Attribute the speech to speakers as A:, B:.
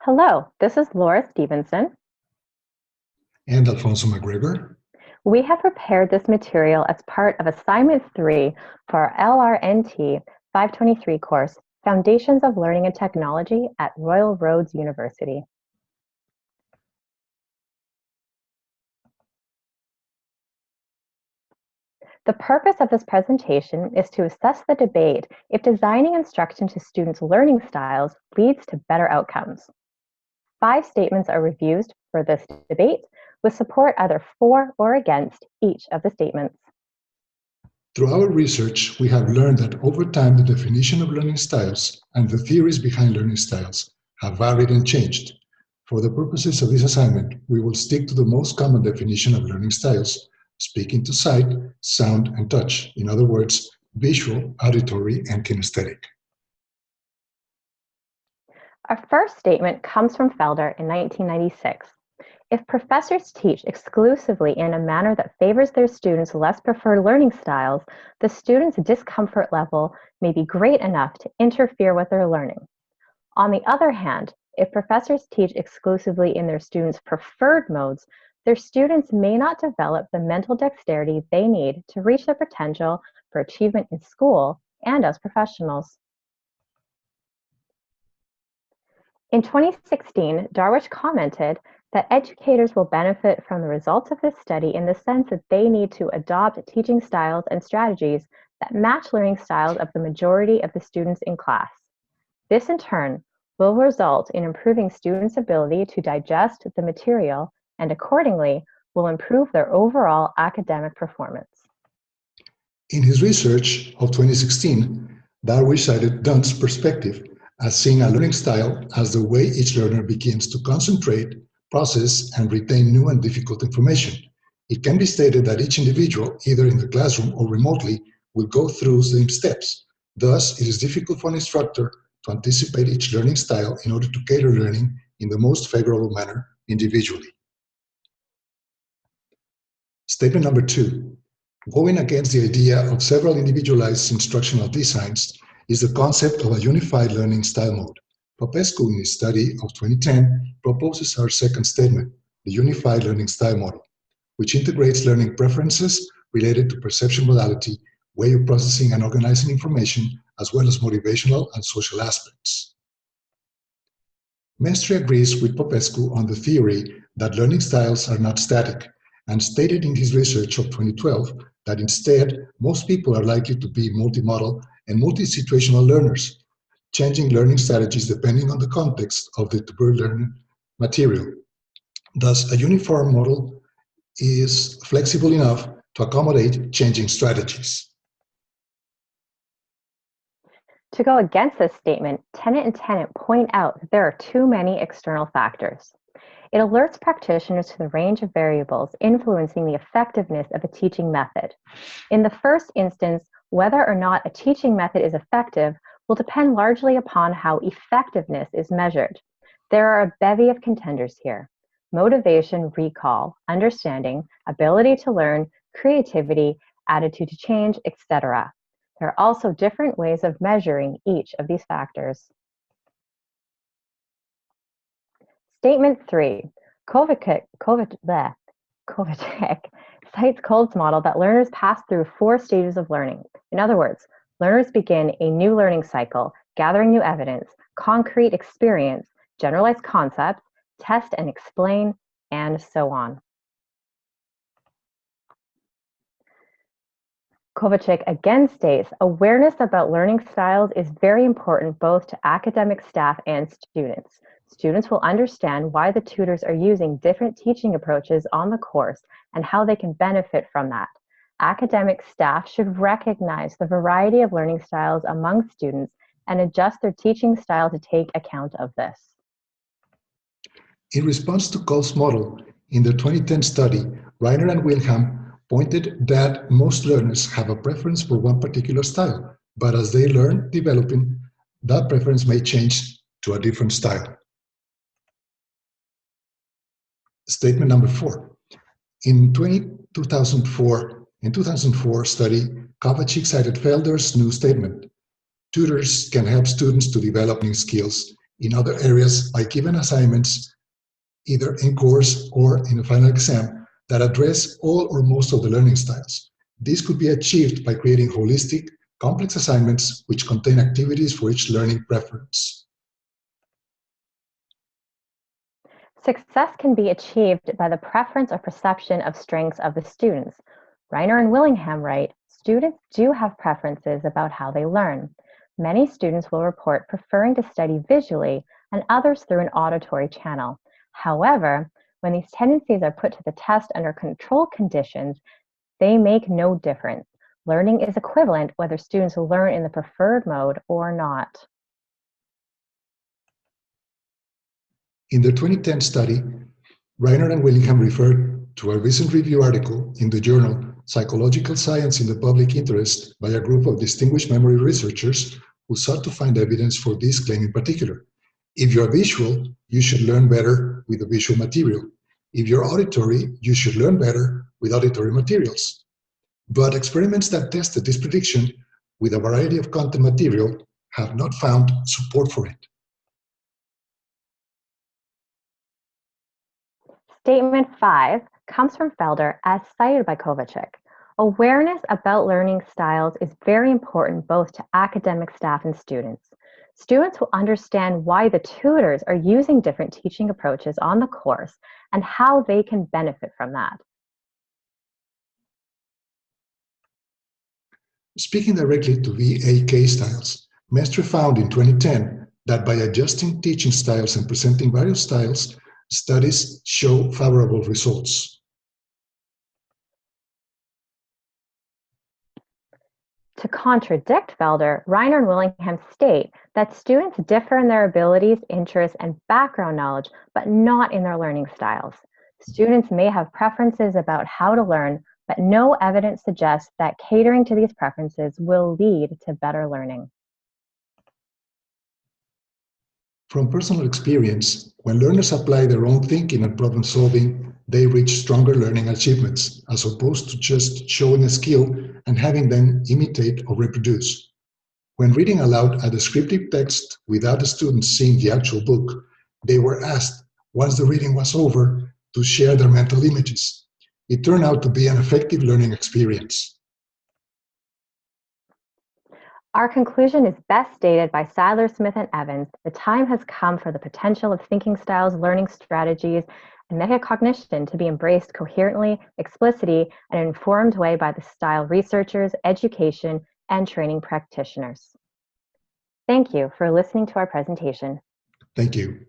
A: Hello, this is Laura Stevenson.
B: And Alfonso Gregor.
A: We have prepared this material as part of Assignment 3 for our LRNT523 course, Foundations of Learning and Technology at Royal Roads University. The purpose of this presentation is to assess the debate if designing instruction to students' learning styles leads to better outcomes. 5 statements are reviewed for this debate, with support either for or against each of the statements.
B: Through our research, we have learned that over time the definition of learning styles and the theories behind learning styles have varied and changed. For the purposes of this assignment, we will stick to the most common definition of learning styles, speaking to sight, sound, and touch. In other words, visual, auditory, and kinesthetic.
A: Our first statement comes from Felder in 1996. If professors teach exclusively in a manner that favors their students' less preferred learning styles, the students' discomfort level may be great enough to interfere with their learning. On the other hand, if professors teach exclusively in their students' preferred modes, their students may not develop the mental dexterity they need to reach their potential for achievement in school and as professionals. In 2016, Darwish commented that educators will benefit from the results of this study in the sense that they need to adopt teaching styles and strategies that match learning styles of the majority of the students in class. This, in turn, will result in improving students' ability to digest the material and, accordingly, will improve their overall academic performance.
B: In his research of 2016, Darwish cited Dunn's perspective as seeing a learning style as the way each learner begins to concentrate, process, and retain new and difficult information. It can be stated that each individual, either in the classroom or remotely, will go through the same steps. Thus, it is difficult for an instructor to anticipate each learning style in order to cater learning in the most favorable manner individually. Statement number 2. Going against the idea of several individualized instructional designs is the concept of a unified learning style mode. Popescu, in his study of 2010, proposes our second statement, the unified learning style model, which integrates learning preferences related to perception modality, way of processing and organizing information, as well as motivational and social aspects. Mestre agrees with Popescu on the theory that learning styles are not static, and stated in his research of 2012 that instead, most people are likely to be multimodal and multi-situational learners, changing learning strategies depending on the context of the to-be-learned material. Thus, a uniform model is flexible enough to accommodate changing strategies.
A: To go against this statement, Tennant and Tennant point out that there are too many external factors. It alerts practitioners to the range of variables influencing the effectiveness of a teaching method. In the first instance, whether or not a teaching method is effective will depend largely upon how effectiveness is measured. There are a bevy of contenders here: motivation, recall, understanding, ability to learn, creativity, attitude to change, etc. There are also different ways of measuring each of these factors. Statement 3. Kovacic cites Kolb's model that learners pass through 4 stages of learning. In other words, learners begin a new learning cycle, gathering new evidence, concrete experience, generalized concepts, test and explain, and so on. Kovacic again states, awareness about learning styles is very important both to academic staff and students. Students will understand why the tutors are using different teaching approaches on the course and how they can benefit from that. Academic staff should recognize the variety of learning styles among students and adjust their teaching style to take account of this.
B: In response to Kolb's model, in the 2010 study, Reiner and Wilhelm pointed that most learners have a preference for one particular style, but as they learn developing, that preference may change to a different style. Statement number 4. In 2004 study, Kovacic cited Felder's new statement. Tutors can help students to develop new skills in other areas by giving assignments either in course or in a final exam that address all or most of the learning styles. This could be achieved by creating holistic, complex assignments which contain activities for each learning preference.
A: Success can be achieved by the preference or perception of strengths of the students. Reiner and Willingham write, students do have preferences about how they learn. Many students will report preferring to study visually and others through an auditory channel. However, when these tendencies are put to the test under controlled conditions, they make no difference. Learning is equivalent whether students learn in the preferred mode or not.
B: In their 2010 study, Reiner and Willingham referred to a recent review article in the journal Psychological Science in the Public Interest by a group of distinguished memory researchers who sought to find evidence for this claim in particular. If you're visual, you should learn better with the visual material. If you're auditory, you should learn better with auditory materials. But experiments that tested this prediction with a variety of content material have not found support for it.
A: Statement 5 comes from Felder as cited by Kovacic. Awareness about learning styles is very important both to academic staff and students. Students will understand why the tutors are using different teaching approaches on the course and how they can benefit from that.
B: Speaking directly to VAK styles, Mestre found in 2010 that by adjusting teaching styles and presenting various styles, studies show favorable results.
A: To contradict Felder, Reiner and Willingham state that students differ in their abilities, interests, and background knowledge, but not in their learning styles. Students may have preferences about how to learn, but no evidence suggests that catering to these preferences will lead to better learning.
B: From personal experience, when learners apply their own thinking and problem solving, they reach stronger learning achievements, as opposed to just showing a skill and having them imitate or reproduce. When reading aloud a descriptive text without the students seeing the actual book, they were asked, once the reading was over, to share their mental images. It turned out to be an effective learning experience.
A: Our conclusion is best stated by Sadler, Smith, and Evans. The time has come for the potential of thinking styles, learning strategies, and metacognition to be embraced coherently, explicitly, and in an informed way by the style researchers, education, and training practitioners. Thank you for listening to our presentation.
B: Thank you.